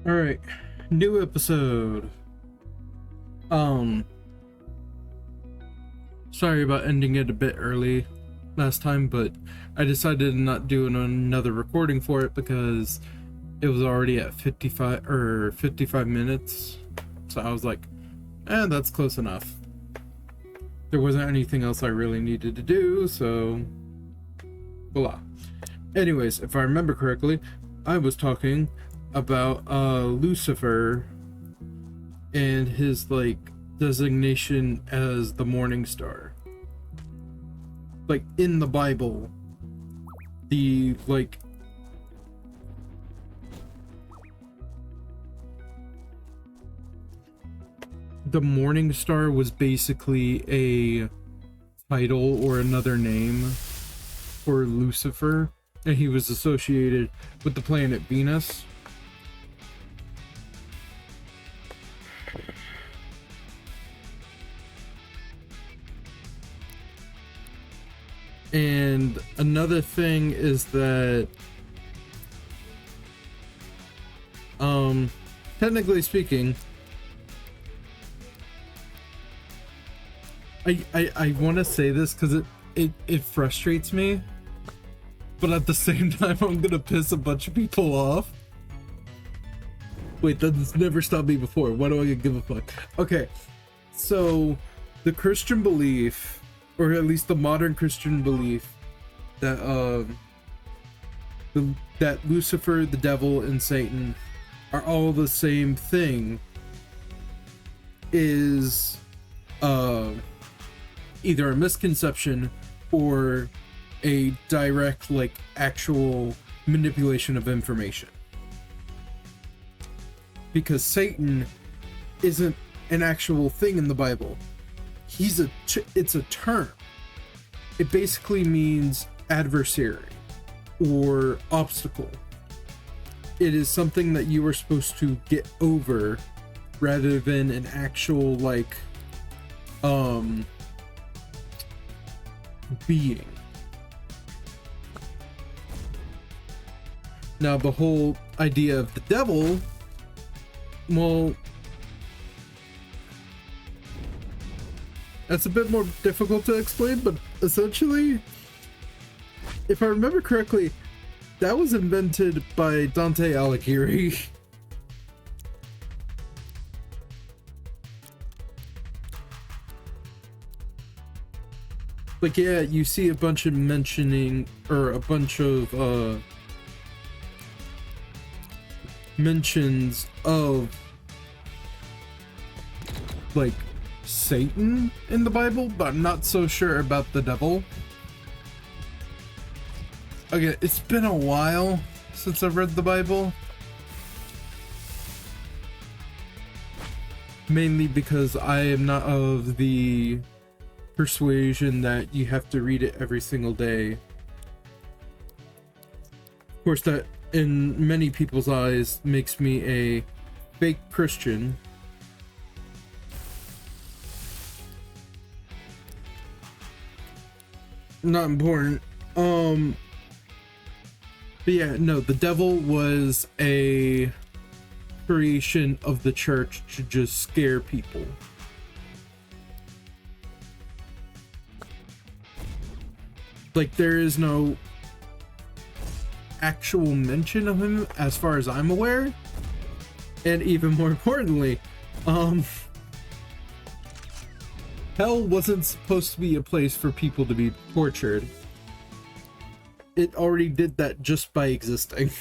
All right, new episode. Sorry about ending it a bit early last time, but I decided to not do another recording for it because it was already at 55 minutes. So I was like, that's close enough. There wasn't anything else I really needed to do, so voila. Anyways, if I remember correctly, I was talking about Lucifer and his designation as the morning star. Like in the Bible, the morning star was basically a title or another name for Lucifer, and he was associated with the planet Venus. And another thing is that technically speaking, I want to say this because it frustrates me, but at the same time I'm gonna piss a bunch of people off. Wait, that's never stopped me before. Why do I give a fuck? Okay, so the Christian belief, or at least the modern Christian belief, that that Lucifer, the devil, and Satan are all the same thing is either a misconception or a direct, actual manipulation of information. Because Satan isn't an actual thing in the Bible. It's a term. It basically means adversary or obstacle. It is something that you are supposed to get over rather than an actual being. Now the whole idea of the devil, well, that's a bit more difficult to explain, but essentially, if I remember correctly, that was invented by Dante Alighieri. Yeah, you see a bunch of mentions of Satan in the Bible, but I'm not so sure about the devil. Okay, it's been a while since I've read the Bible. Mainly because I am not of the persuasion that you have to read it every single day. Of course, that in many people's eyes makes me a fake Christian. Not important. But yeah, no, the devil was a creation of the church to just scare people. There is no actual mention of him as far as I'm aware. And even more importantly, hell wasn't supposed to be a place for people to be tortured. It already did that just by existing.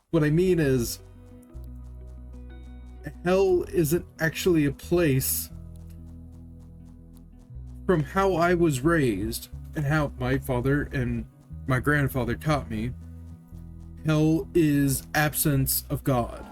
What I mean is, hell isn't actually a place. From how I was raised and how my father and my grandfather taught me, hell is absence of God.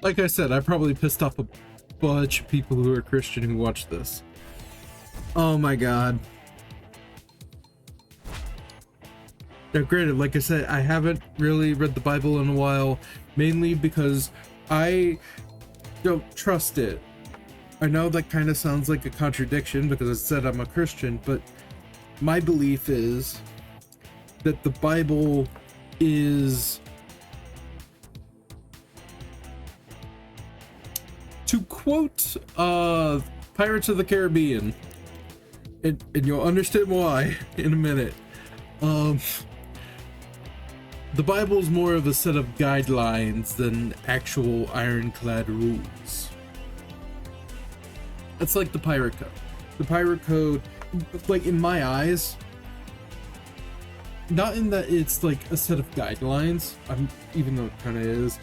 Like I said, I probably pissed off a bunch of people who are Christian who watch this. Oh my god. Now granted, like I said, I haven't really read the Bible in a while, mainly because I don't trust it. I know that kind of sounds like a contradiction because I said I'm a Christian, but my belief is that the Bible is, to quote Pirates of the Caribbean, and you'll understand why in a minute. The Bible is more of a set of guidelines than actual ironclad rules. It's like the pirate code. The pirate code, like in my eyes, not in that it's like a set of guidelines, even though it kind of is,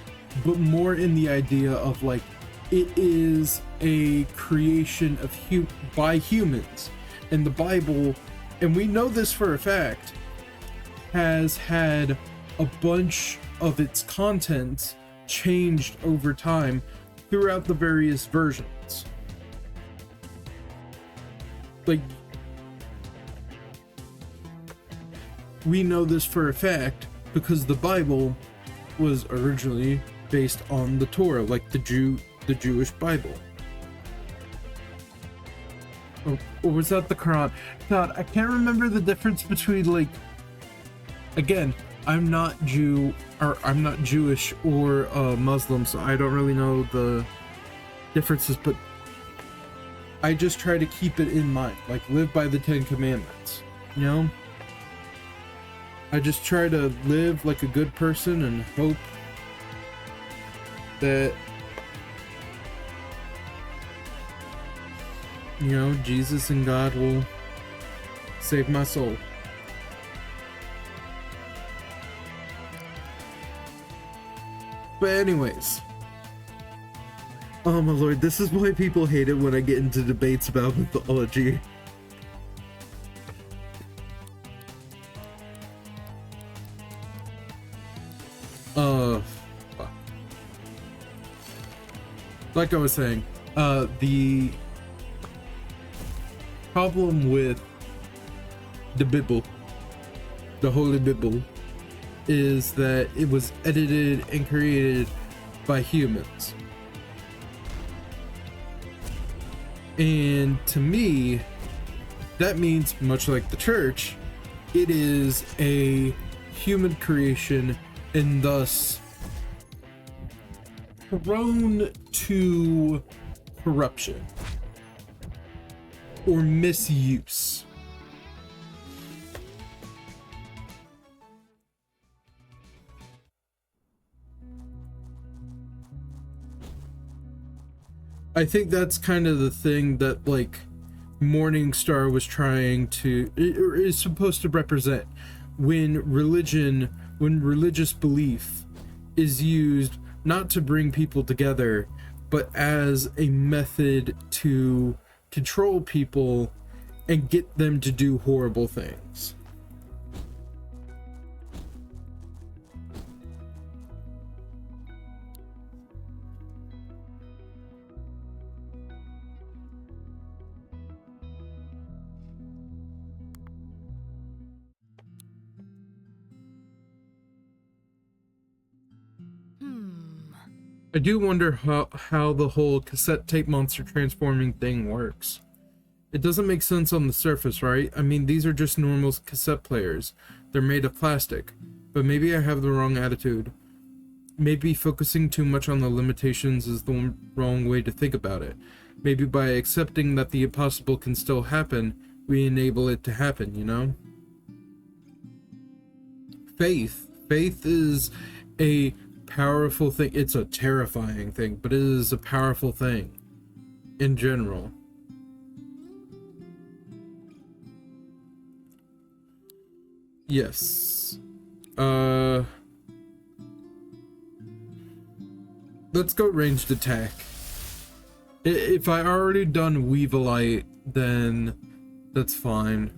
but more in the idea of like it is a creation of by humans. And the Bible, and we know this for a fact, has had a bunch of its content changed over time throughout the various versions. Like, we know this for a fact because the Bible was originally based on the Torah, like the Jewish Bible. Or was that the Quran? God, I can't remember the difference between, like, again, I'm not Jewish or Muslim, so I don't really know the differences, but I just try to keep it in mind, like live by the 10 Commandments, you know? I just try to live like a good person and hope that, you know, Jesus and God will save my soul. But anyways, oh my lord, this is why people hate it when I get into debates about mythology. Like I was saying, the problem with the Bible, the Holy Bible, is that it was edited and created by humans. And to me, that means, much like the church, it is a human creation and thus prone to corruption or misuse. I think that's kind of the thing that, like, Morning Star was trying to, or is supposed to represent when religious belief is used not to bring people together, but as a method to control people and get them to do horrible things. I do wonder how the whole cassette tape monster transforming thing works. It doesn't make sense on the surface, right? I mean, these are just normal cassette players. They're made of plastic. But maybe I have the wrong attitude. Maybe focusing too much on the limitations is the wrong way to think about it. Maybe by accepting that the impossible can still happen, we enable it to happen, you know? Faith is a powerful thing. It's a terrifying thing, but it is a powerful thing in general. Yes. Let's go ranged attack. If I already done Weevilite, then that's fine.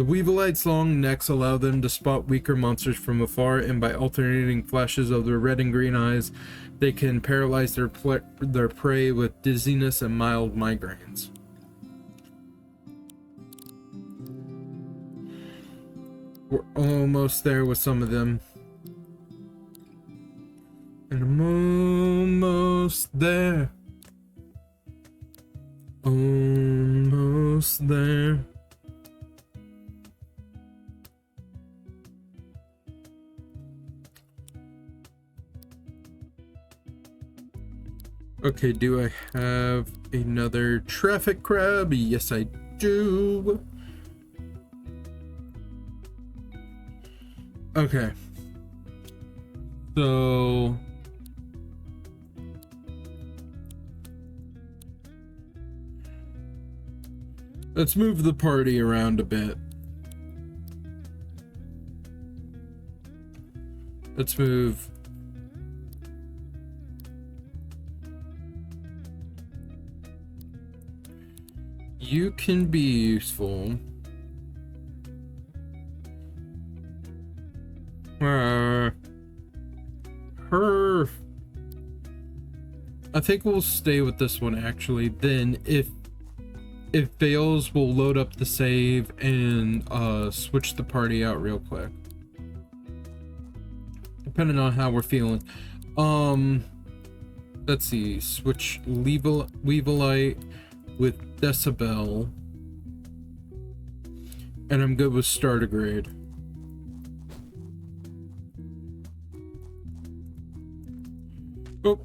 The Weevilites' long necks allow them to spot weaker monsters from afar, and by alternating flashes of their red and green eyes, they can paralyze their prey with dizziness and mild migraines. We're almost there with some of them. And I'm almost there. Almost there. Okay, do I have another traffic crab? Yes, I do. Okay. So let's move the party around a bit. Let's move. You can be useful. I think we'll stay with this one actually. Then if it fails, we'll load up the save and switch the party out real quick. Depending on how we're feeling. Let's see. Switch Weevilite with Decibel. And I'm good with Startigrade. Oh.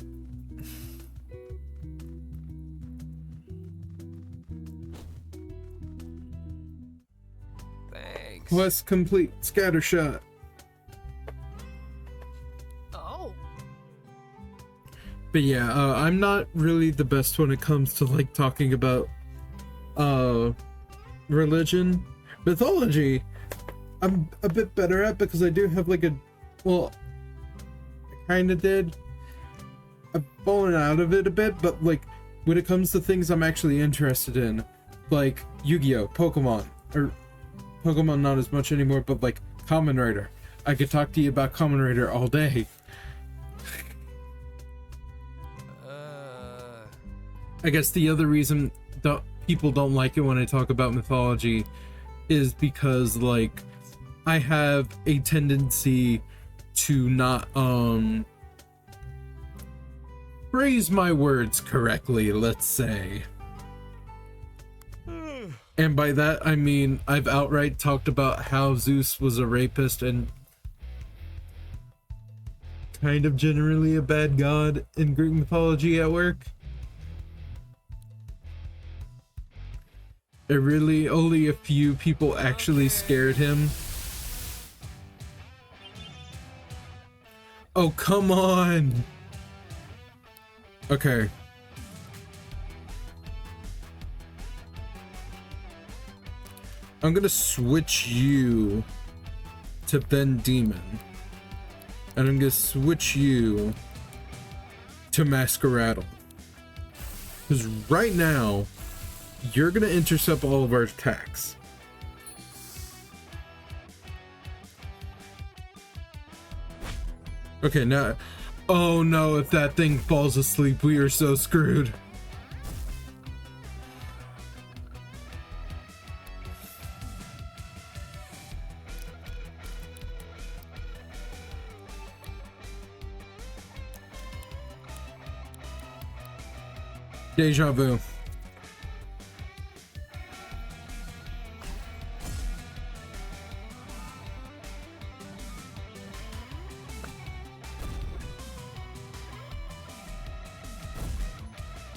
Thanks. Quest complete. Scattershot. Oh. But yeah, I'm not really the best when it comes to like talking about religion. Mythology, I'm a bit better at because I do have like I kind of did. I've fallen out of it a bit, but like when it comes to things I'm actually interested in, like Yu-Gi-Oh, Pokemon, or Pokemon not as much anymore, but like Kamen Rider, I could talk to you about Kamen Rider all day. I guess the other reason that people don't like it when I talk about mythology is because like I have a tendency to not phrase my words correctly, let's say. And by that I mean I've outright talked about how Zeus was a rapist and kind of generally a bad god in Greek mythology at work. It really only a few people actually scared him. Oh, come on. Okay. I'm gonna switch you to Ben Demon. And I'm gonna switch you to Masqueradle. Because right now, you're gonna intercept all of our attacks. Okay, now, oh no, if that thing falls asleep, we are so screwed. Deja vu.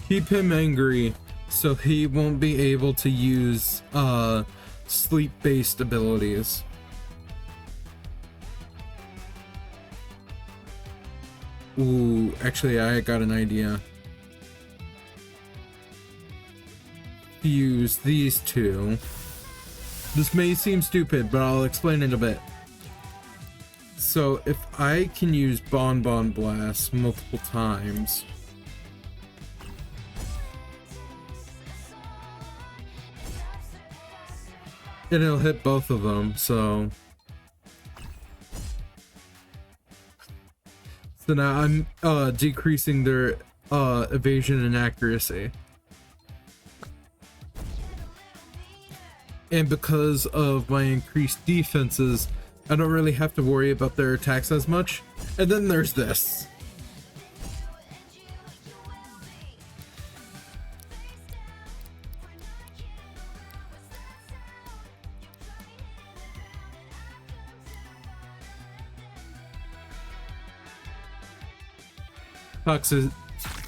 Keep him angry so he won't be able to use sleep-based abilities. Ooh, actually I got an idea. Use these two. This may seem stupid, but I'll explain it a bit. So if I can use Bonbon Blast multiple times, And it'll hit both of them, so now I'm decreasing their evasion and accuracy. And because of my increased defenses, I don't really have to worry about their attacks as much. And then there's this.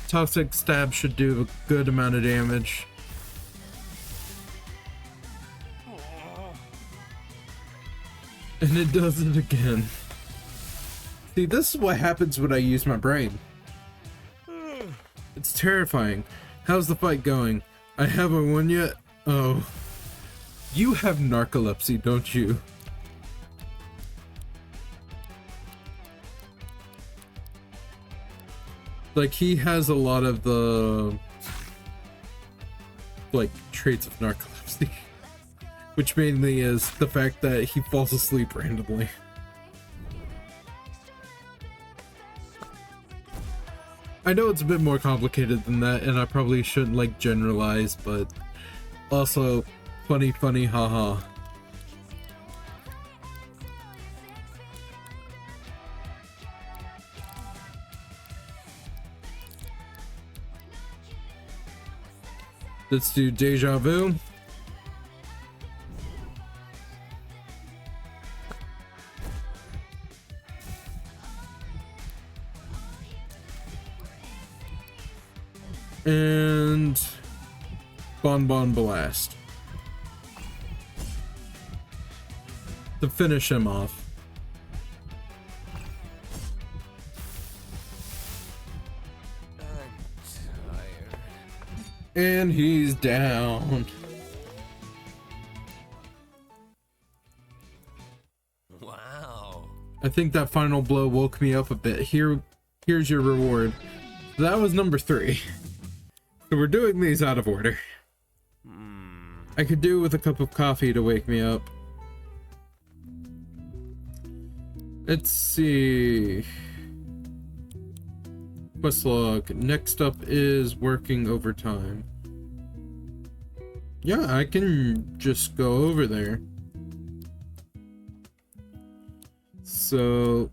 Toxic stab should do a good amount of damage. And it does it again. See, this is what happens when I use my brain. It's terrifying. How's the fight going? I haven't won yet? Oh. You have narcolepsy, don't you? Like, he has a lot of the, like, traits of narcolepsy. Which mainly is the fact that he falls asleep randomly. I know it's a bit more complicated than that, and I probably shouldn't, like, generalize, but also funny, haha. Let's do Deja Vu. And Bon Blast to finish him off. I'm tired. And he's down. Wow. I think that final blow woke me up a bit. Here's your reward. That was number 3. So we're doing these out of order. I could do with a cup of coffee to wake me up. Let's see. Quest log. Next up is working overtime. Yeah, I can just go over there. So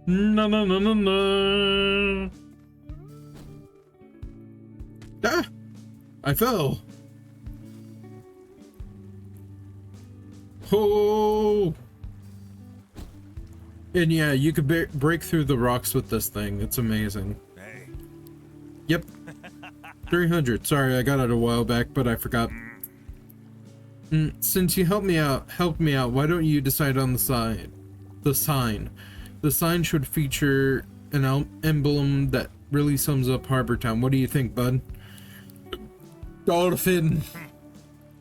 no. Ah! I fell. Oh! And yeah, you could break through the rocks with this thing. It's amazing. Hey. Yep. 300. Sorry, I got it a while back, but I forgot. Since you helped me out, why don't you decide on the sign? The sign. The sign should feature an emblem that really sums up Harbor Town. What do you think, bud? Dolphin.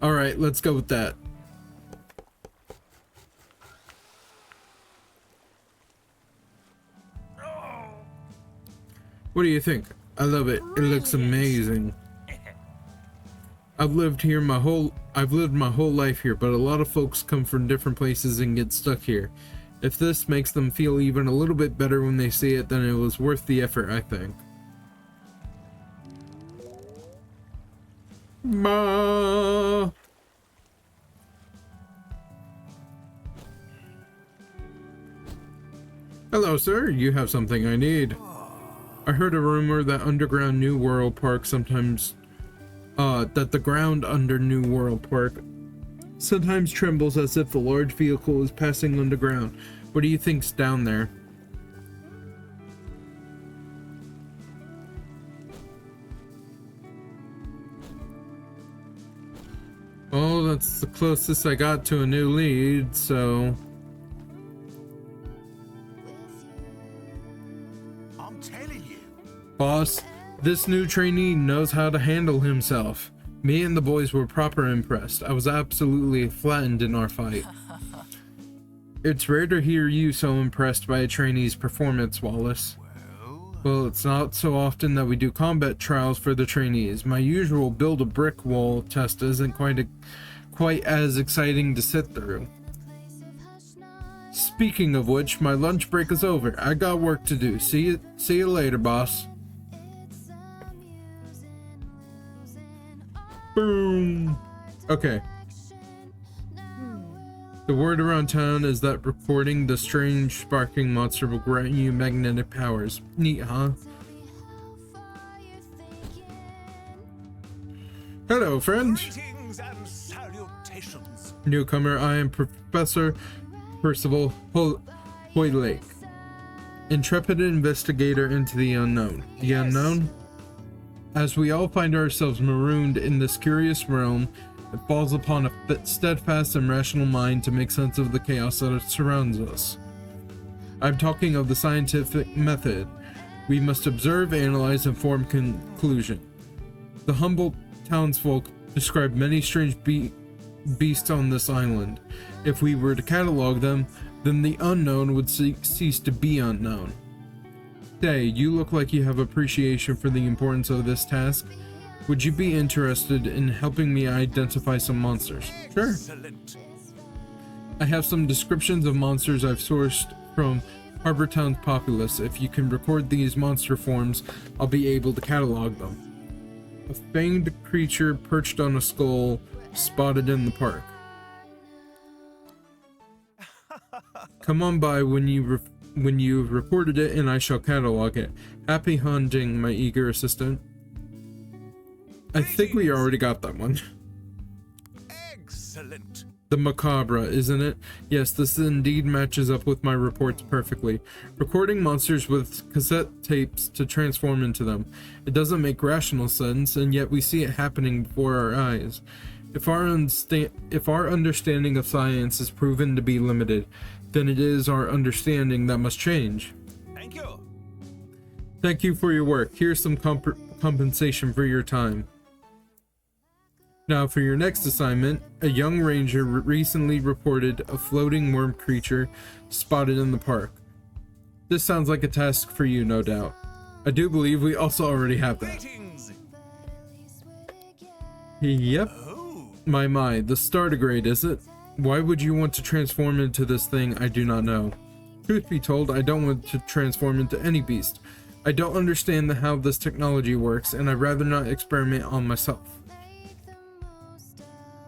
Alright, let's go with that. What do you think? I love it. It looks amazing. I've lived my whole life here, but a lot of folks come from different places and get stuck here. If this makes them feel even a little bit better when they see it, then it was worth the effort, I think. Ma. Hello, sir. You have something I need. I heard a rumor that underground New World Park sometimes, that the ground under New World Park sometimes trembles as if a large vehicle is passing underground. What do you think's down there? Oh, that's the closest I got to a new lead, so... I'm telling you. Boss, this new trainee knows how to handle himself. Me and the boys were proper impressed. I was absolutely flattened in our fight. It's rare to hear you so impressed by a trainee's performance, Wallace. Well, Well, it's not so often that we do combat trials for the trainees. My usual build a brick wall test isn't quite as exciting to sit through. Speaking of which, my lunch break is over. I got work to do. See you later, boss. Boom. Okay. The word around town is that reporting the strange sparking monster will grant you magnetic powers. Neat, huh? Hello, friend. Greetings and salutations. Newcomer, I am Professor Percival Hoylake, intrepid investigator into the unknown. The unknown? As we all find ourselves marooned in this curious realm, it falls upon a steadfast and rational mind to make sense of the chaos that surrounds us. I'm talking of the scientific method. We must observe, analyze, and form conclusion. The humble townsfolk describe many strange beasts on this island. If we were to catalog them, then the unknown would cease to be unknown. Say, you look like you have appreciation for the importance of this task. Would you be interested in helping me identify some monsters? Sure. Excellent. I have some descriptions of monsters I've sourced from Harbor Town's populace. If you can record these monster forms, I'll be able to catalog them. A fanged creature perched on a skull spotted in the park. Come on by when you've reported it, and I shall catalog it. Happy hunting, my eager assistant. I think we already got that one. Excellent. The macabre, isn't it? Yes, this indeed matches up with my reports perfectly. Recording monsters with cassette tapes to transform into them. It doesn't make rational sense, and yet we see it happening before our eyes. If our understanding of science is proven to be limited, then it is our understanding that must change. Thank you. Thank you for your work. Here's some compensation for your time. Now for your next assignment, a young ranger recently reported a floating worm creature spotted in the park. This sounds like a task for you, no doubt. I do believe we also already have that. Greetings. Yep. Oh. My, the stardigrade, is it? Why would you want to transform into this thing? I do not know. Truth be told, I don't want to transform into any beast. I don't understand how this technology works, and I'd rather not experiment on myself.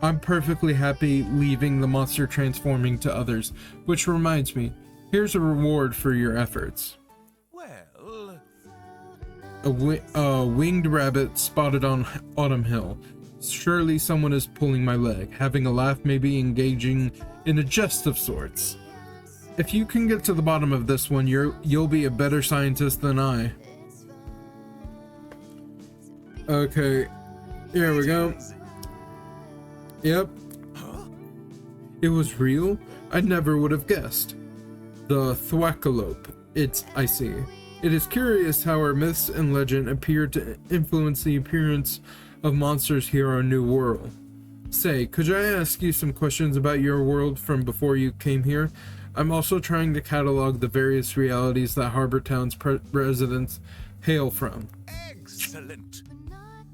I'm perfectly happy leaving the monster transforming to others, which reminds me, here's a reward for your efforts. Well. A winged rabbit spotted on Autumn Hill. Surely someone is pulling my leg, having a laugh, maybe engaging in a jest of sorts. If you can get to the bottom of this one, you'll be a better scientist than I. Okay, here we go. Yep. Huh? It was real? I never would have guessed. The thwackalope. I see. It is curious how our myths and legend appear to influence the appearance of monsters here on New World. Say, could I ask you some questions about your world from before you came here? I'm also trying to catalog the various realities that Harbor Town's residents hail from. Excellent.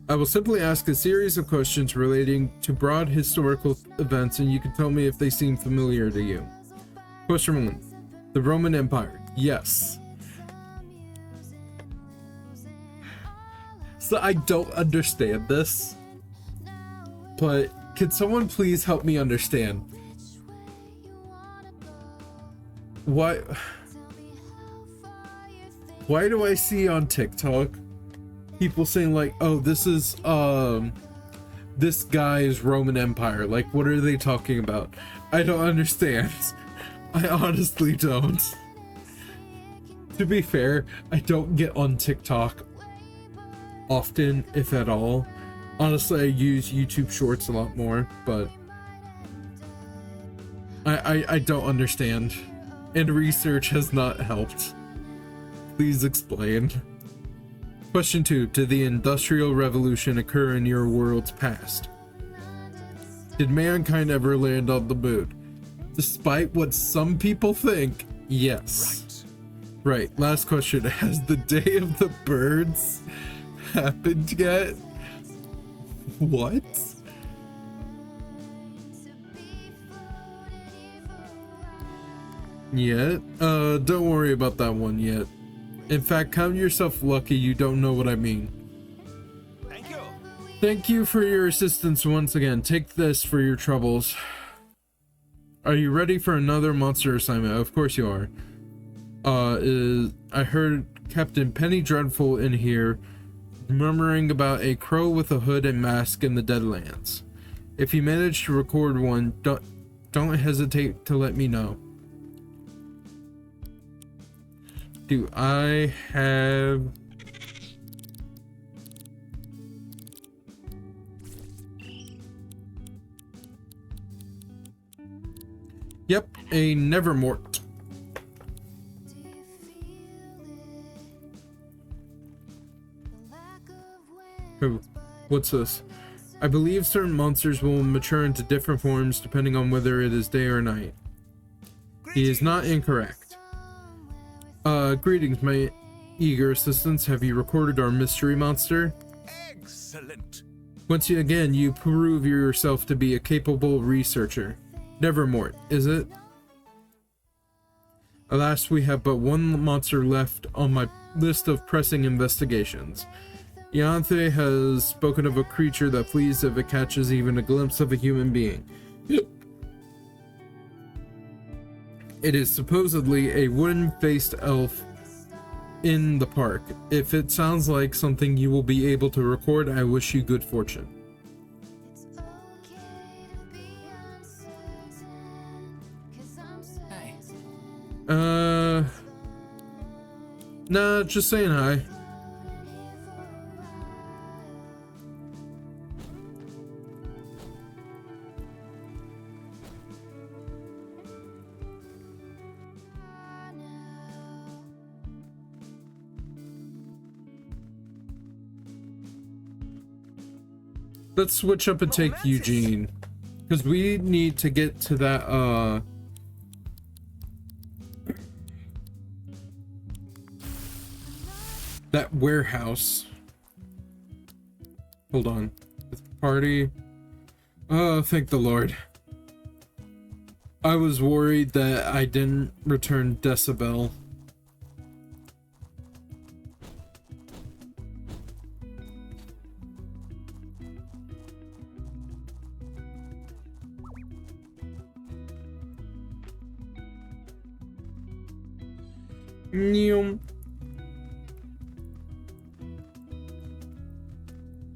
I will simply ask a series of questions relating to broad historical events, and you can tell me if they seem familiar to you. Question 1. The Roman Empire. Yes. So I don't understand this, but can someone please help me understand? Why do I see on TikTok people saying like, oh, this is this guy's Roman Empire? Like, what are they talking about? I don't understand. I honestly don't. To be fair, I don't get on TikTok often, if at all. Honestly, I use YouTube Shorts a lot more, but I don't understand, and research has not helped. Please explain. Question 2. Did the Industrial Revolution occur in your world's past? Did mankind ever land on the moon? Despite what some people think, yes. Right. Right, last question. Has the Day of the Birds happened yet? What? Yet? Don't worry about that one yet. In fact, count yourself lucky you don't know what I mean. Thank you. Thank you for your assistance once again. Take this for your troubles. Are you ready for another monster assignment? Of course you are. I heard Captain Penny Dreadful in here murmuring about a crow with a hood and mask in the Deadlands. If you manage to record one, don't hesitate to let me know. Do I have... Yep, a Nevermort. Oh, what's this? I believe certain monsters will mature into different forms depending on whether it is day or night. He is not incorrect. Greetings, my eager assistants. Have you recorded our mystery monster? Excellent. Once again, you prove yourself to be a capable researcher. Nevermort, is it? Alas, we have but one monster left on my list of pressing investigations. Ianthe has spoken of a creature that flees if it catches even a glimpse of a human being. It is supposedly a wooden-faced elf in the park. If it sounds like something you will be able to record, I wish you good fortune. Hey. Nah, just saying hi. Let's switch up and take Eugene, because we need to get to that that warehouse. Hold on. Party. Oh, thank the Lord. I was worried that I didn't return Decibel.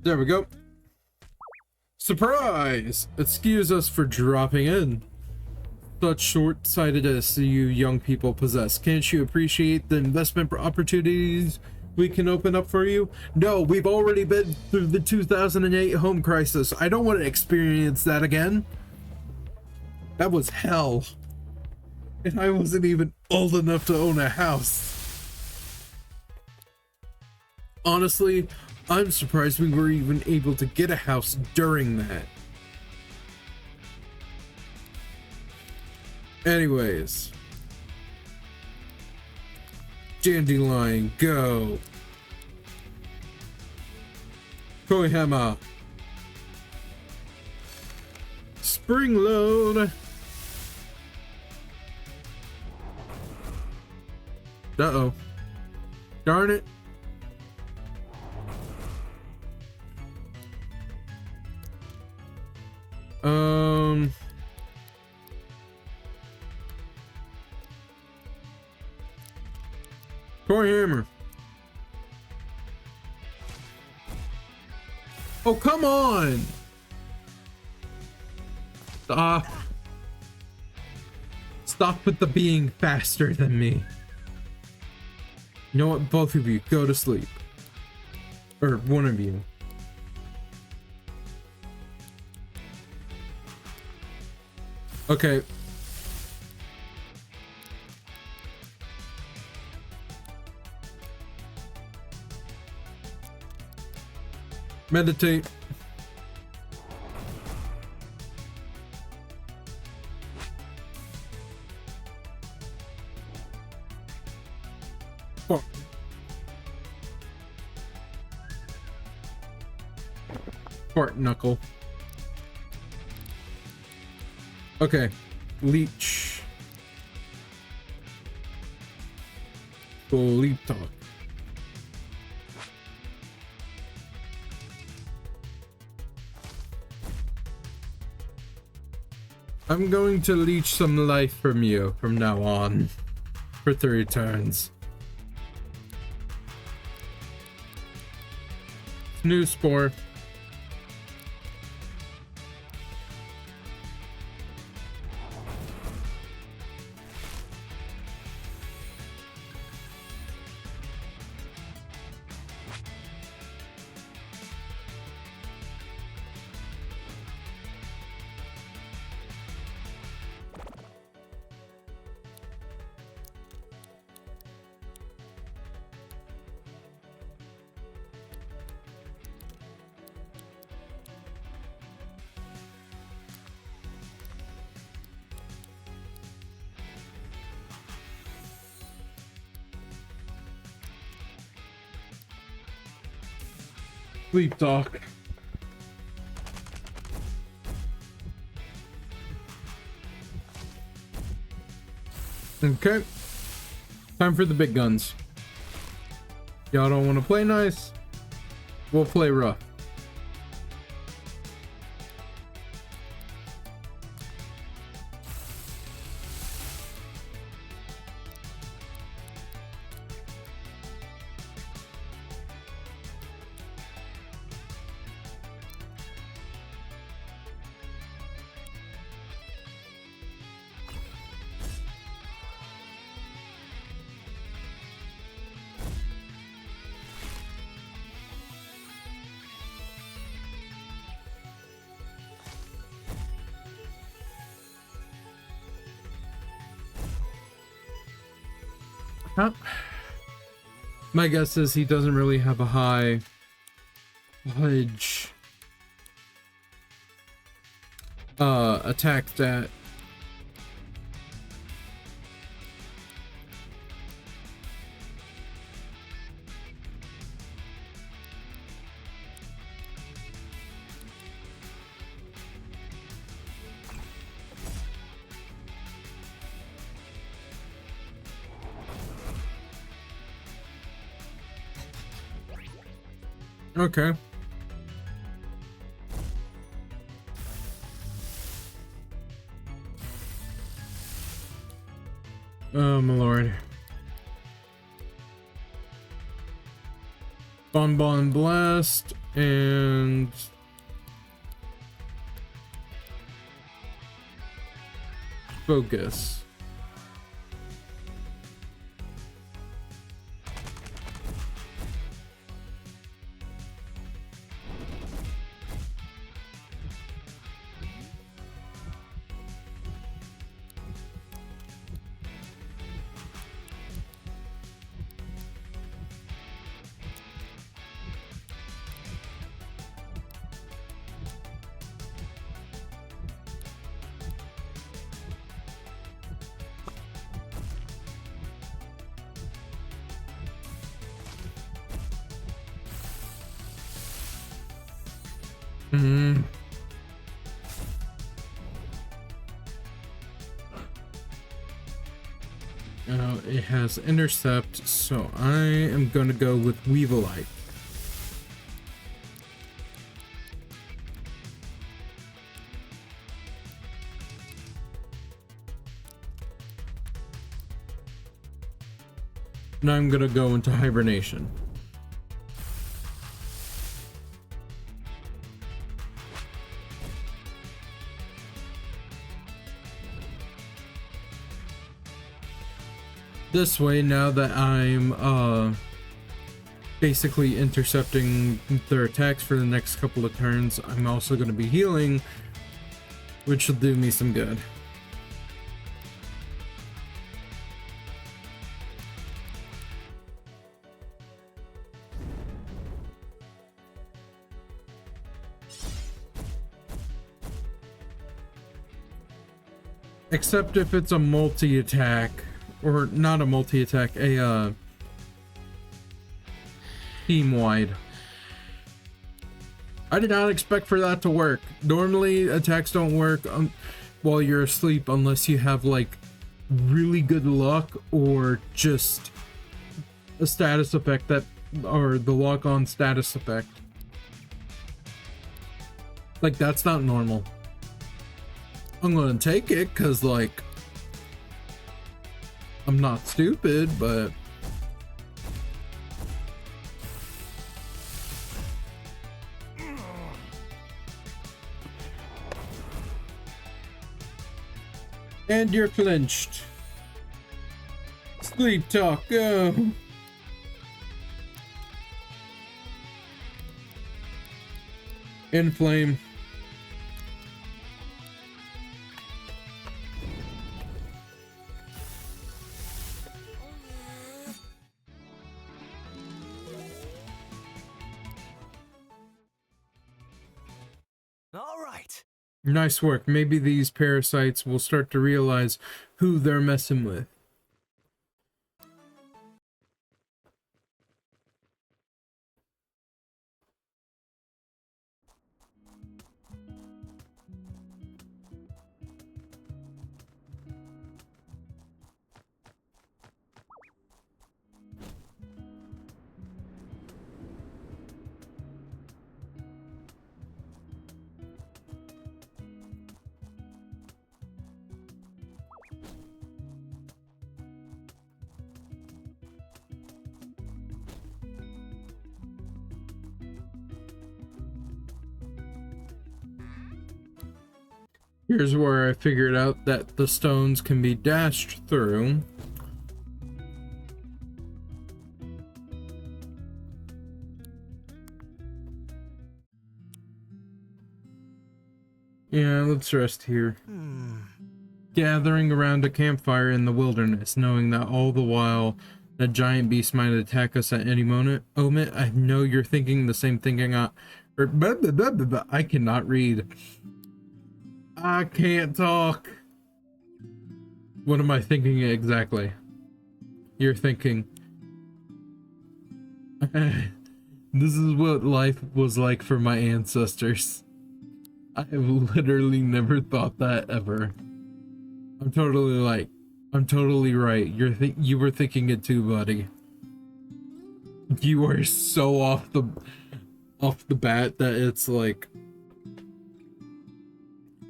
There we go. Surprise! Excuse us for dropping in. Such short-sightedness you young people possess. Can't you appreciate the investment opportunities we can open up for you? No, we've already been through the 2008 home crisis. I don't want to experience that again. That was hell. And I wasn't even old enough to own a house. Honestly, I'm surprised we were even able to get a house during that. Anyways. Dandelion, go. Koihama. Spring load. Uh-oh. Darn it. Core hammer. Oh, come on. Stop with the being faster than me. You know what? Both of you, go to sleep. Or one of you. Okay. Meditate. Fart knuckle. Okay, leech. Leap talk. I'm going to leech some life from you from now on for 3 turns. New spore. Sleep talk. Okay. Time for the big guns. Y'all don't want to play nice? We'll play rough. Huh? My guess is he doesn't really have a high hedge attack stat. Okay. Oh my lord. Bonbon blast and focus. It has intercept, so I am gonna go with Weevilite. Now I'm gonna go into hibernation. This way, now that I'm basically intercepting their attacks for the next couple of turns, I'm also going to be healing, which will do me some good. Except if it's a multi-attack. Or not a multi-attack, a team-wide. I did not expect for that to work. Normally, attacks don't work while you're asleep unless you have like really good luck or just a status effect that, or the lock-on status effect. Like, that's not normal. I'm gonna take it because, like, I'm not stupid, but and you're clinched. Sleep talk, go. Inflame. All right. Nice work. Maybe these parasites will start to realize who they're messing with. Here's where I figured out that the stones can be dashed through. Yeah, let's rest here. Gathering around a campfire in the wilderness, knowing that all the while that giant beast might attack us at any moment. I know you're thinking the same thing I cannot read. I can't talk. What am I thinking exactly? You're thinking, this is what life was like for my ancestors. I have literally never thought that ever. I'm totally right. You were thinking it too, buddy. You are so off the bat that it's like,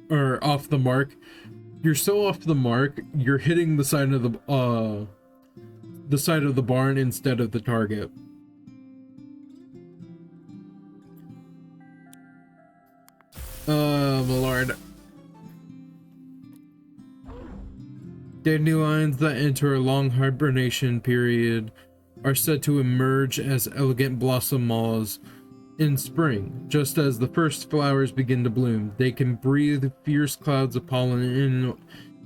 or off the mark. You're so off the mark. You're hitting the side of the barn instead of the target. My lord. Dandelions that enter a long hibernation period are said to emerge as elegant blossom moths in spring. Just as the first flowers begin to bloom, they can breathe fierce clouds of pollen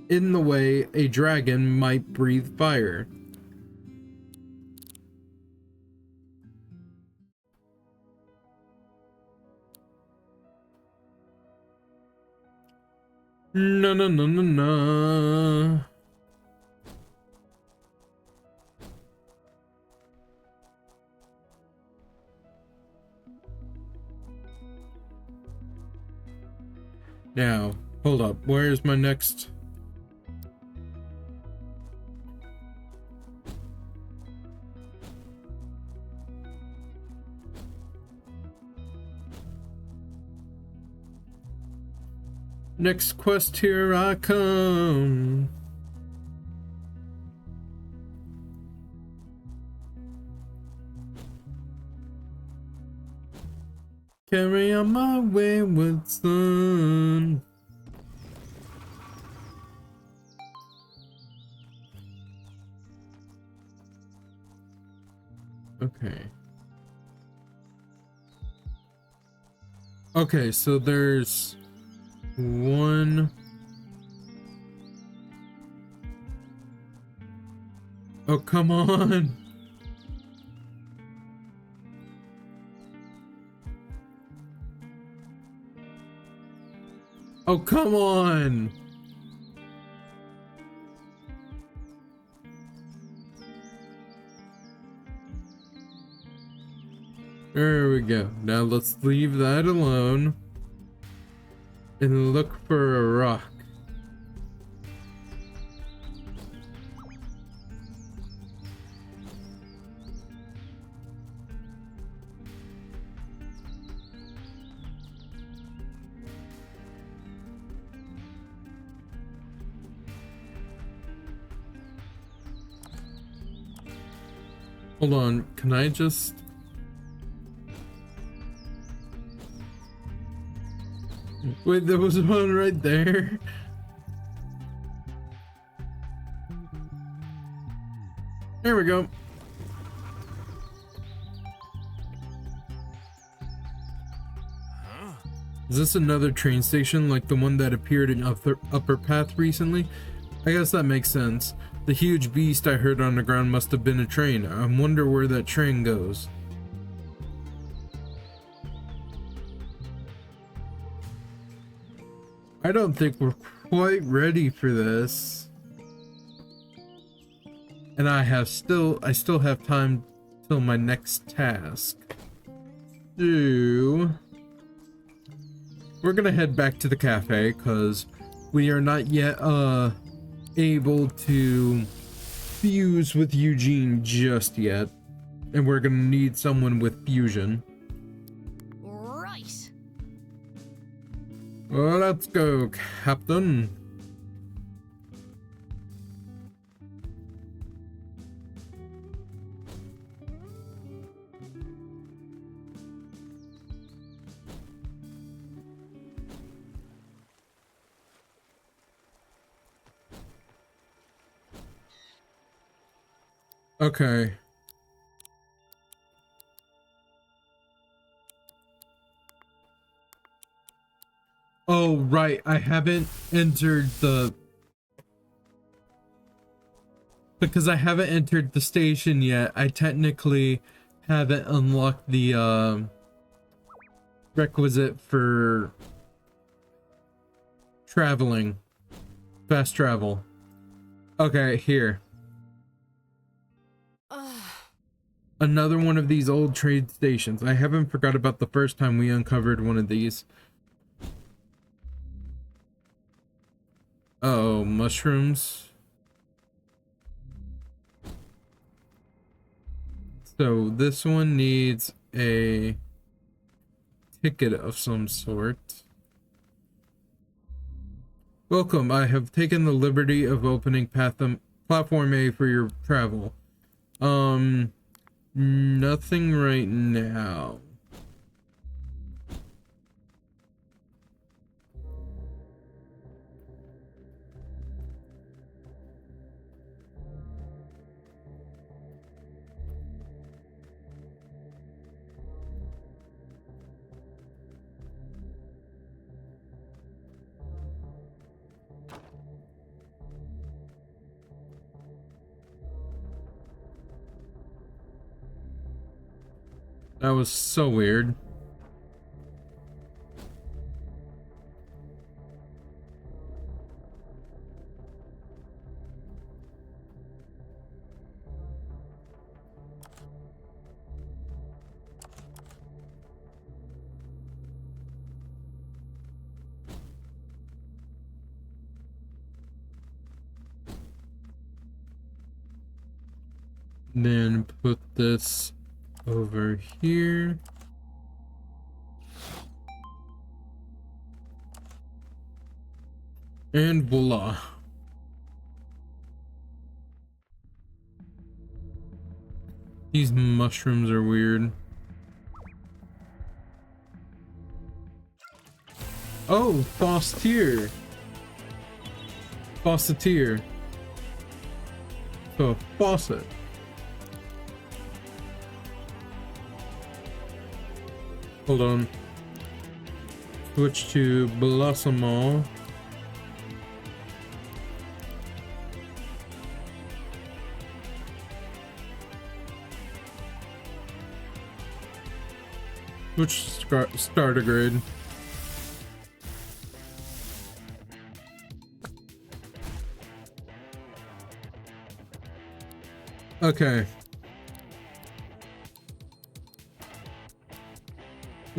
in the way a dragon might breathe fire. No, no, no, no, no. Now, hold up. Where's my next? Next quest, here I come. Carry on my wayward son. Okay. Okay, so there's one. Oh, come on. Oh, come on. There we go. Now let's leave that alone and look for a rock. Hold on, can I just... Wait, there was one right there. There we go. Is this another train station like the one that appeared in Upper Path recently? I guess that makes sense. The huge beast I heard on the ground must have been a train. I wonder where that train goes. I don't think we're quite ready for this. And I still have time till my next task. So we're gonna head back to the cafe because we are not yet able to fuse with Eugene just yet, and we're gonna need someone with fusion. Right. Well, let's go, Captain. Okay. Oh, right. I haven't entered the... Because I haven't entered the station yet, I technically haven't unlocked the requisite for traveling. Fast travel. Okay, here. Another one of these old trade stations. I haven't forgot about the first time we uncovered one of these. Oh, mushrooms. So this one needs a ticket of some sort. Welcome, I have taken the liberty of opening platform A for your travel. Nothing right now. That was so weird. Then put this over here. And voila. These mushrooms are weird. Oh, Faustier. Faucetier. So, faucet. Hold on. Switch to Blossomol. Switch starter grade. Okay.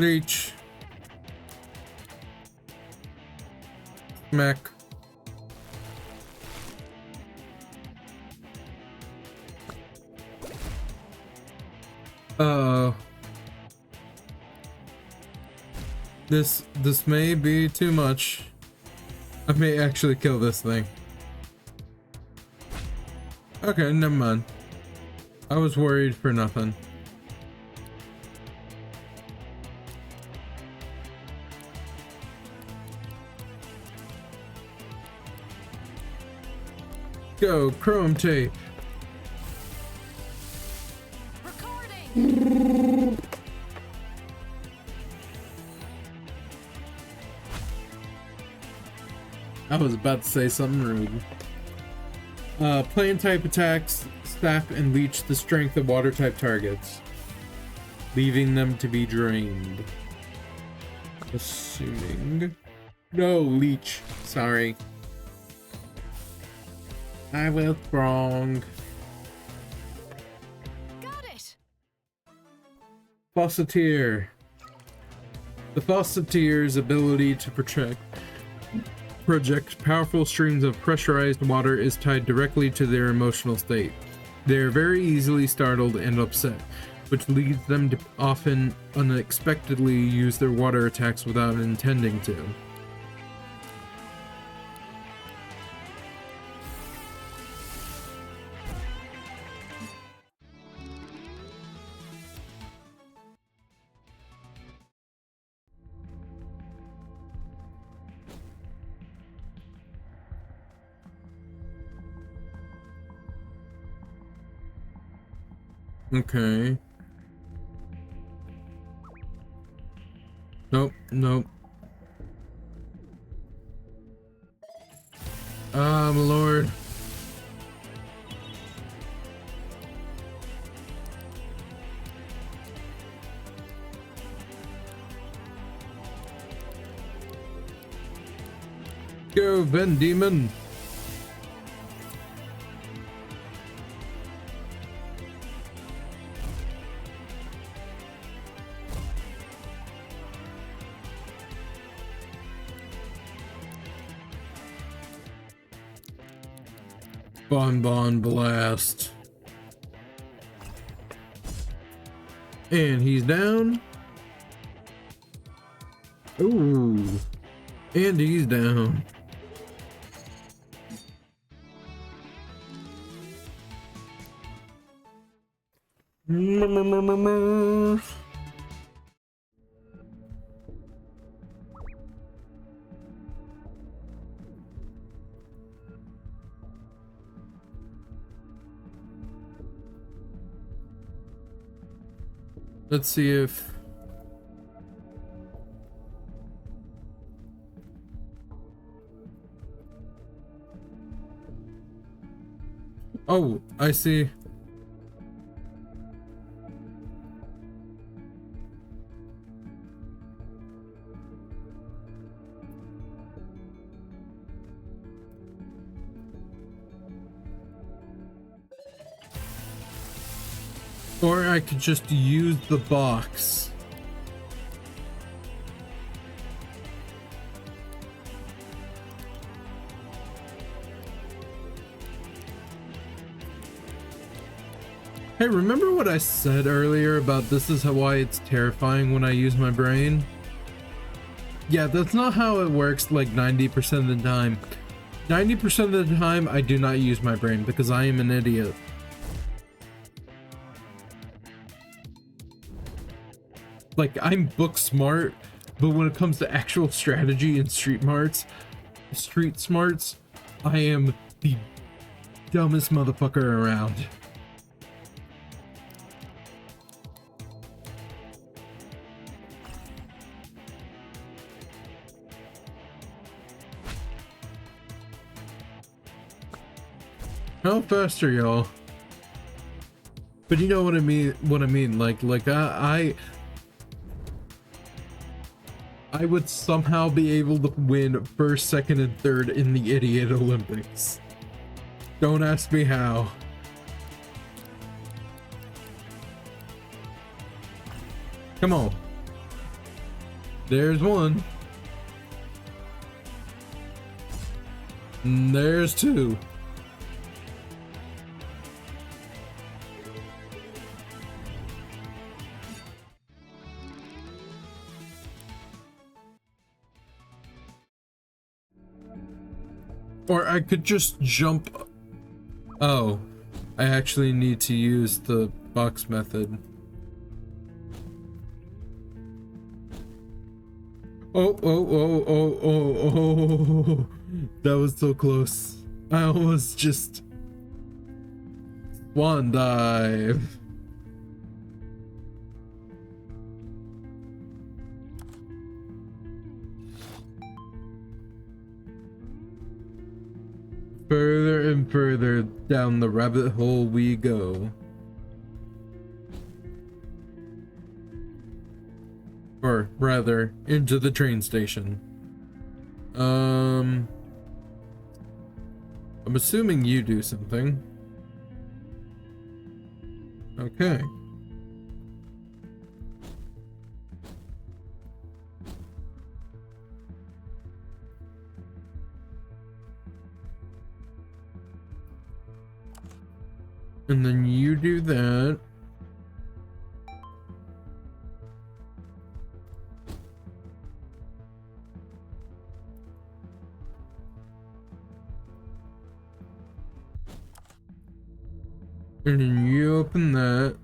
Leech. Smack. This may be too much. I may actually kill this thing. Okay, never mind. I was worried for nothing. Go, chrome tape. Recording. I was about to say something rude. Plane type attacks sap and leech the strength of water type targets, leaving them to be drained. Assuming. No, leech. Sorry. I was wrong. Got it. Faucetier. The Faucetier's ability to project powerful streams of pressurized water is tied directly to their emotional state. They are very easily startled and upset, which leads them to often unexpectedly use their water attacks without intending to. Okay. Nope, nope. Ah, my lord. Go, Ven Demon. Bonbon Blast. And he's down. Ooh. And he's down. Let's see if oh, I see. Or I could just use the box. Hey, remember what I said earlier about this is why it's terrifying when I use my brain? Yeah, that's not how it works like 90% of the time. 90% of the time, I do not use my brain because I am an idiot. Like, I'm book smart, but when it comes to actual strategy and street smarts, I am the dumbest motherfucker around. How fast are y'all? But you know what I mean, like I would somehow be able to win first, second, and third in the Idiot Olympics. Don't ask me how. Come on. There's one. And there's two. Or I could just jump. Oh, I actually need to use the box method. Oh, oh. That was so close. I almost just swan dive. Further and further down the rabbit hole we go. Or rather, into the train station. I'm assuming you do something. Okay. And then you do that. And then you open that.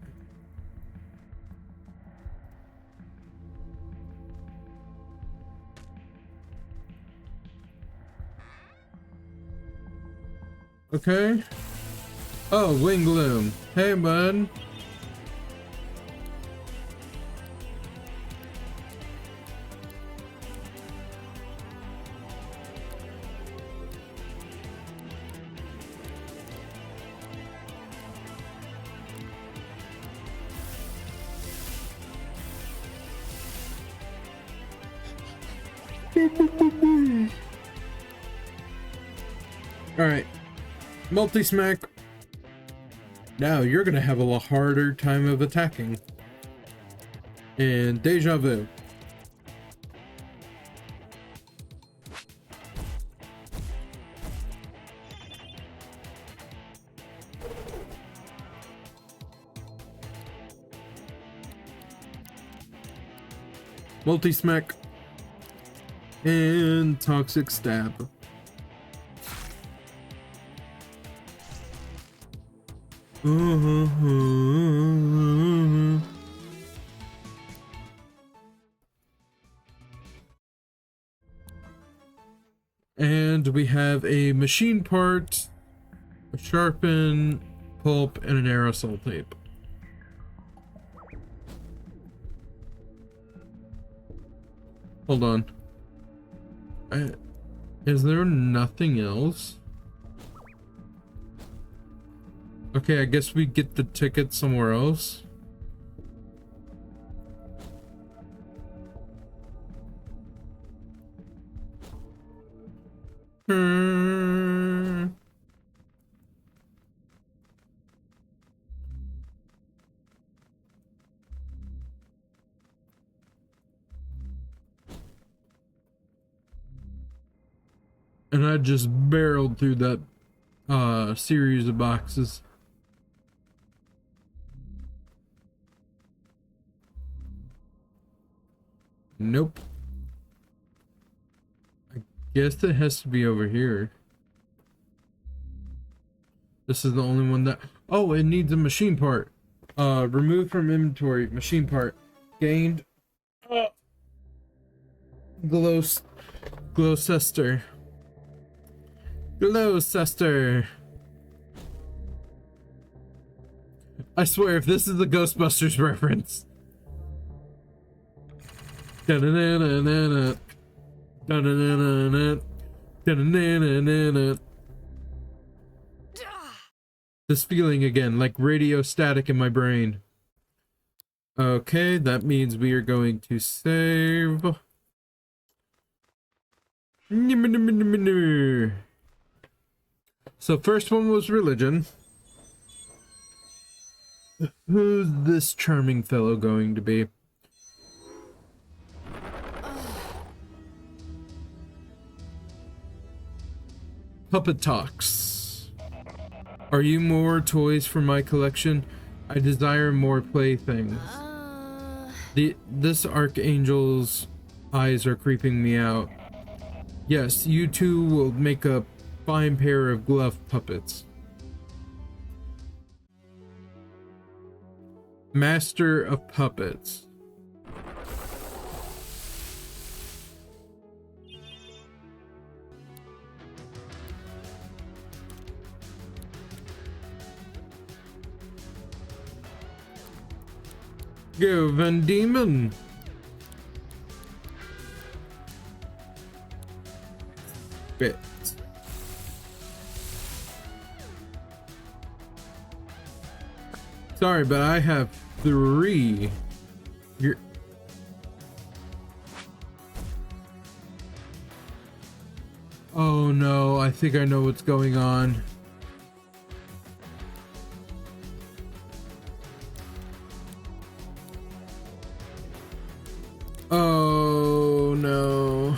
Okay. Oh, Wing Gloom. Hey, bud. Alright. Multi-smack. Now you're gonna have a harder time of attacking. And deja vu. Multi-smack. And toxic stab. And we have a machine part, a sharpen, pulp, and an aerosol tape. Hold on. Is there nothing else? Okay, I guess we get the ticket somewhere else. And I just barreled through that series of boxes. Nope. I guess it has to be over here. This is the only one that... Oh, it needs a machine part. Removed from inventory. Machine part. Gained. Gloucester. Gloucester. I swear, if this is the Ghostbusters reference. Da-da-da-da-da-da. Da-da-da-da-da. Da-da-da-da-da-da. This feeling again, like radio static in my brain. Okay, that means we are going to save. So first one was religion. Who's this charming fellow going to be? Puppet Talks. Are you more toys for my collection? I desire more playthings. This Archangel's eyes are creeping me out. Yes, you two will make a fine pair of glove puppets. Master of Puppets. Go, Van Diemen. Bit. Sorry, but I have 3. You're... Oh no, I think I know what's going on. Oh no.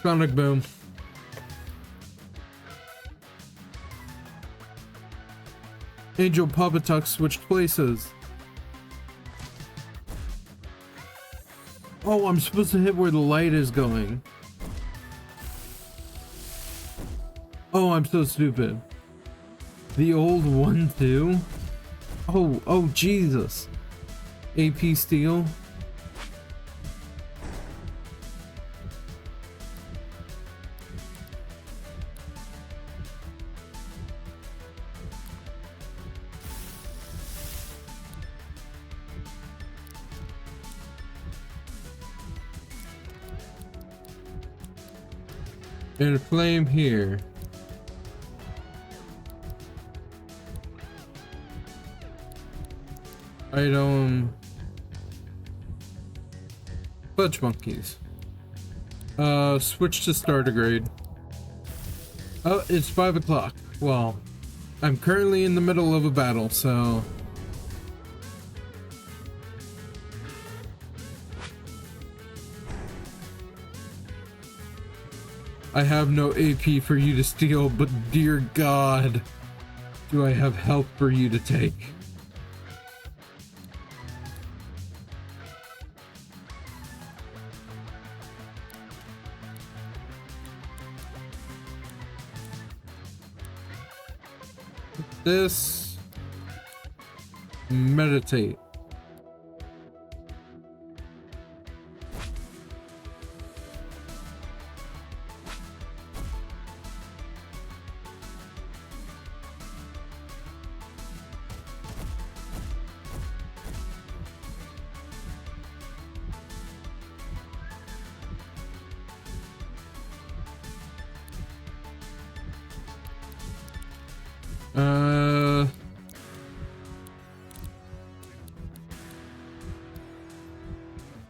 Sonic Boom. Angel Puppet Tuck switched places. Oh, I'm supposed to hit where the light is going. Oh, I'm so stupid. The old one too? Oh, Jesus. AP Steel. And a flame here. Item. Fudge monkeys. Switch to starter grade. Oh, it's 5 o'clock. Well, I'm currently in the middle of a battle, so. I have no AP for you to steal, but dear God, do I have help for you to take. This. Meditate.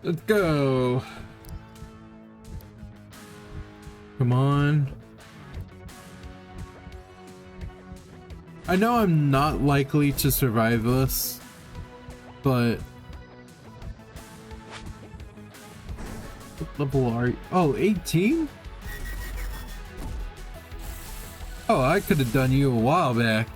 Let's go. Come on. I know I'm not likely to survive this, but what level are you? Oh, 18? Oh, I could have done you a while back.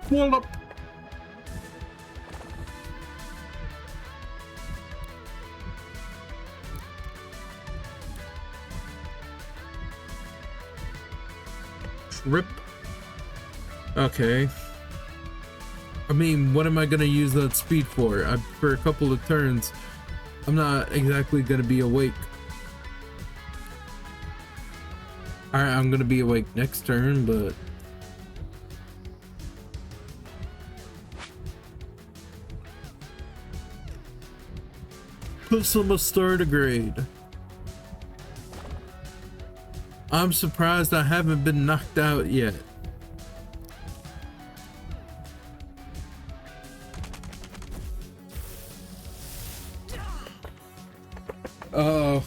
Hold up. Rip. Okay. I mean, what am I gonna use that speed for? For a couple of turns, I'm not exactly gonna be awake. Alright, I'm gonna be awake next turn, but put some starter grade. I'm surprised I haven't been knocked out yet. Uh-oh.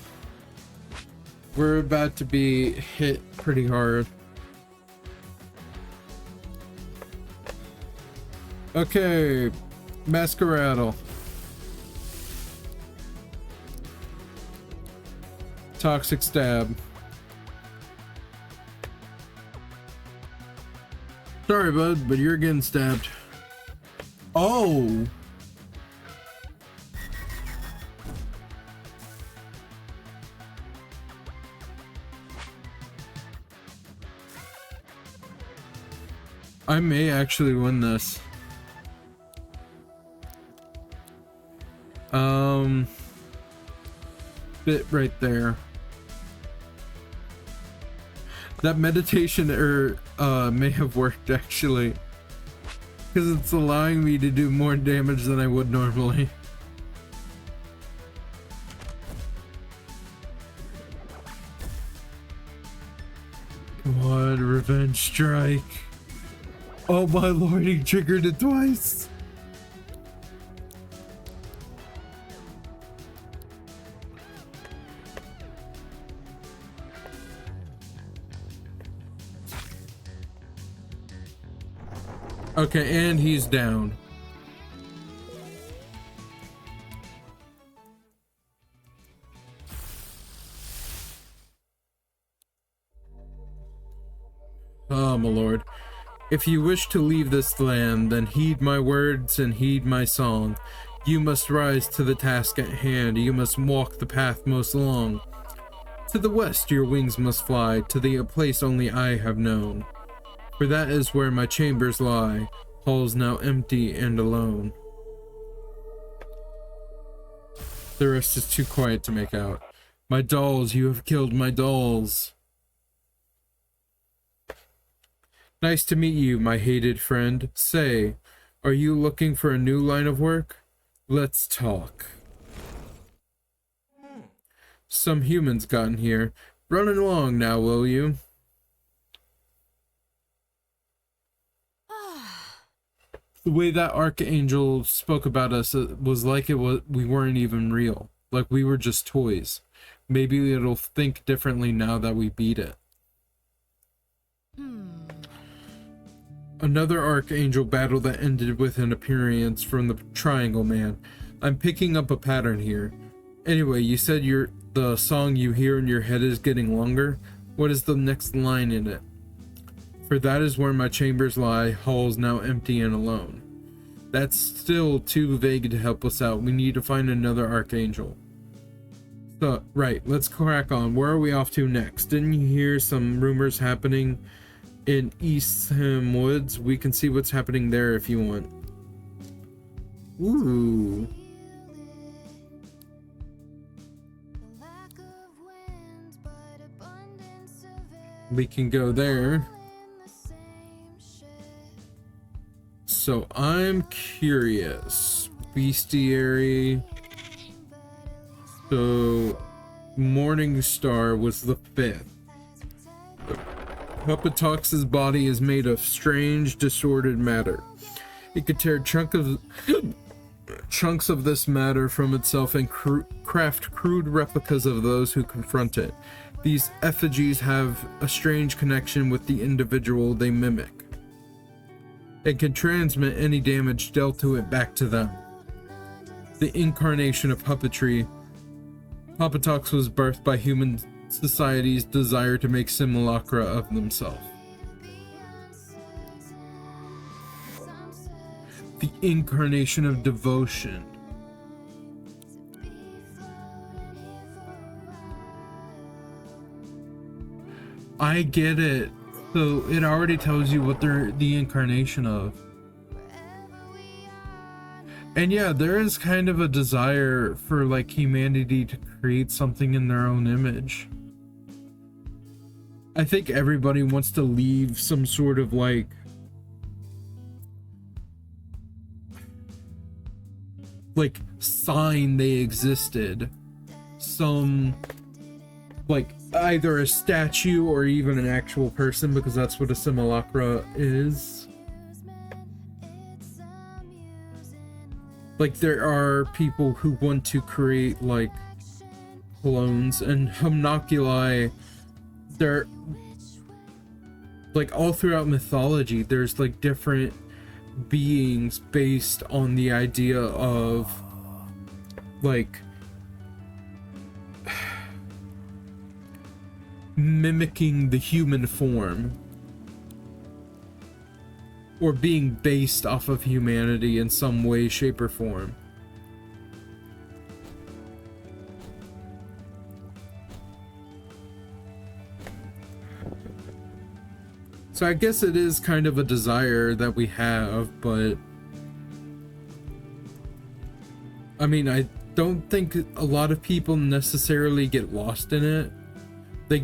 We're about to be hit pretty hard. Okay, Masqueradle. Toxic Stab. Sorry, bud, but you're getting stabbed. Oh! I may actually win this. Bit right there. That meditation may have worked actually, because it's allowing me to do more damage than I would normally. Come on, revenge strike. Oh my lord, he triggered it twice. Okay, and he's down. Oh my lord. If you wish to leave this land, then heed my words and heed my song. You must rise to the task at hand, you must walk the path most long. To the west your wings must fly, to the place only I have known. For that is where my chambers lie, halls now empty and alone. The rest is too quiet to make out. My dolls, you have killed my dolls. Nice to meet you, my hated friend. Say, are you looking for a new line of work? Let's talk. Some humans gotten here. Run along now, will you? The way that Archangel spoke about us was like we weren't even real. Like we were just toys. Maybe it'll think differently now that we beat it. Another Archangel battle that ended with an appearance from the Triangle Man. I'm picking up a pattern here. Anyway, you said the song you hear in your head is getting longer. What is the next line in it? For that is where my chambers lie, halls now empty and alone. That's still too vague to help us out. We need to find another Archangel. So, right, let's crack on. Where are we off to next? Didn't you hear some rumors happening in East Ham Woods? We can see what's happening there if you want. Ooh. We can go there. So I'm curious. Bestiary. So Morning Star was the 5th. Puppetox's body is made of strange, disordered matter. It could tear chunks of this matter from itself and craft crude replicas of those who confront it. These effigies have a strange connection with the individual they mimic. It can transmit any damage dealt to it back to them. The incarnation of puppetry, Puppetox was birthed by human society's desire to make simulacra of themselves. The incarnation of devotion. I get it. So it already tells you what they're the incarnation of. And yeah, there is kind of a desire for like humanity to create something in their own image. I think everybody wants to leave some sort of like sign they existed. Some like either a statue or even an actual person, because that's what a simulacra is. Like there are people who want to create like clones, and homunculi, they're like all throughout mythology, there's like different beings based on the idea of like mimicking the human form or being based off of humanity in some way, shape, or form. So I guess it is kind of a desire that we have, but I mean, I don't think a lot of people necessarily get lost in it. They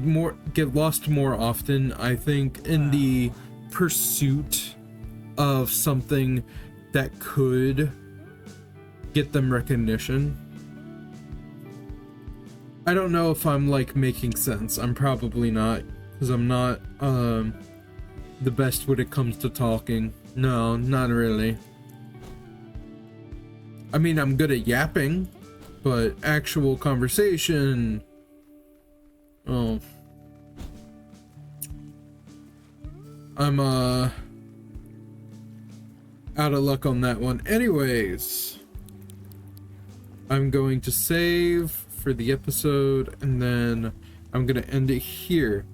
get lost more often, I think, in the pursuit of something that could get them recognition. I don't know if I'm like making sense. I'm probably not, because I'm not the best when it comes to talking. No, not really. I mean, I'm good at yapping, but actual conversation, oh, I'm out of luck on that one. Anyways, I'm going to save for the episode, and then I'm gonna end it here.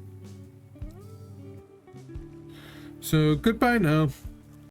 So goodbye now.